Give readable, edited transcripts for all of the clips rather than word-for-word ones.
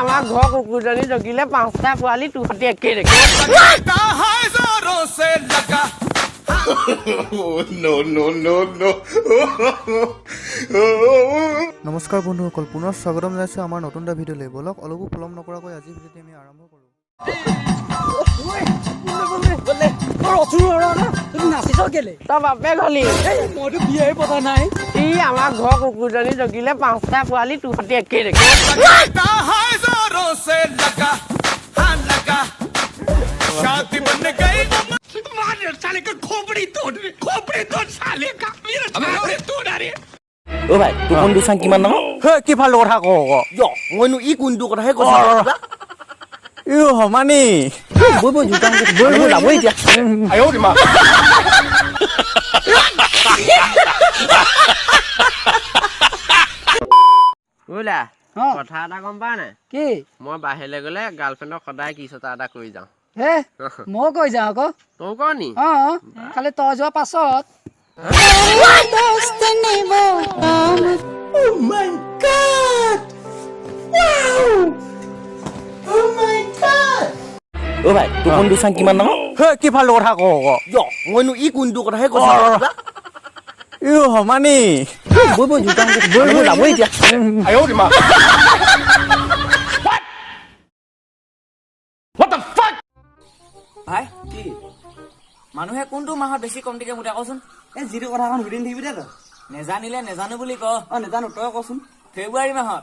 আমাৰ ঘৰ কুকুৰজনী জগিলে 5টা পোৱালি তোহতি একেই দেখে নমস্কাৰ বন্ধুসকল, পুনৰ স্বাগতম জনাইছো আমাৰ নতুন এটা ভিডিঅ'লৈ। বলক অলপো পলম নকৰাকৈ আজি ভিডিঅ'টো আমি আৰম্ভ কৰোঁ। আমাৰ ঘৰ কুকুৰজনী জগিলে 5টা পোৱালি তোহতি একেই দেখে অ ভাই তোৰ কোনটো চাং কিমান ডাঙৰ হে কি ভাল কথা ক মইনো ই কোনটো কথাহে কৈছো ই সমানি বৈ বৈ জোতা বৈ যাব এতিয়া আয়ো কিমা বুজিলা কথা এটা গম পা নাই কি মই বাহিৰলৈ গ'লে গাৰ্লফ্ৰেণ্ডক সদায় কিছ এটা কৰি যাওঁ হে মই কৈ যাওঁ আকৌ তই ক নি খালি তই যোৱাৰ পাছত অ ভাই তোৰ কোনটো চাং কিমান ডাঙৰ হে কি ভাল কথা ক মইনো ই কোনটো কথাহে কৈছো ই সমানি বৈ বৈ জোতা বৈ যাব এতিয়া আয়ো কিমা ভাই কি মানুহে কোনটো মাহত বেছি কমটিকে মুঠে কচোন এই যিটো কথাখন সুধি থাকিবি দে তই নেজানিলে নেজানো বুলি ক নেজানো তই কচোন ফেব্ৰুৱাৰী মাহত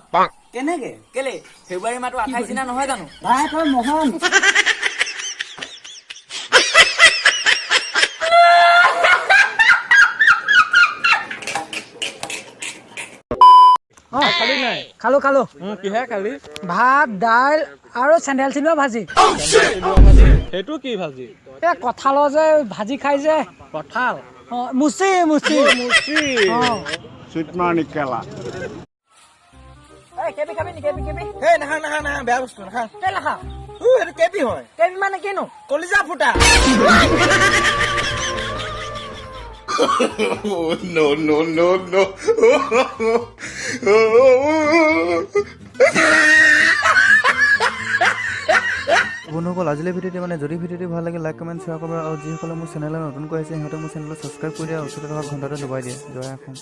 কেনেকে কেলে ফেব্ৰুৱাৰী মাহটো 28 দিনা নহয় জানো ভাই তই মহন খালো খালো কিহে খালি ভাত দাইল আৰু চেণ্ডেল চিনোৱা ভাজি সেইটো কি ভাজি এই কঁঠালৰ যে ভাজি খাই যে কঁঠাল মুচি মুচি চুইটমাৰ নিকেলা কেবি খাবি নি কেবি কেবি হে নাখা নাখা নাখা বেয়া বস্তু নাখা কেই লাখা এইটো কেবি হয় কেবি মানে কিনো কলিজা ফুটা বন্ধুসকল, আজিলৈ ভিডিঅ'টো যদি ভিডিঅ'টো ভাল লাগে লাইক কমেণ্ট শ্বেয়াৰ কৰিব আৰু যিসকলে মোৰ চেনেলত নতুনকৈ আহিছে সিহঁতে মোৰ চেনেলত ছাবস্ক্ৰাইব কৰি দিয়া, ওচৰতে থকা ঘণ্টাটো দবাই দিয়ে। জয় অসম।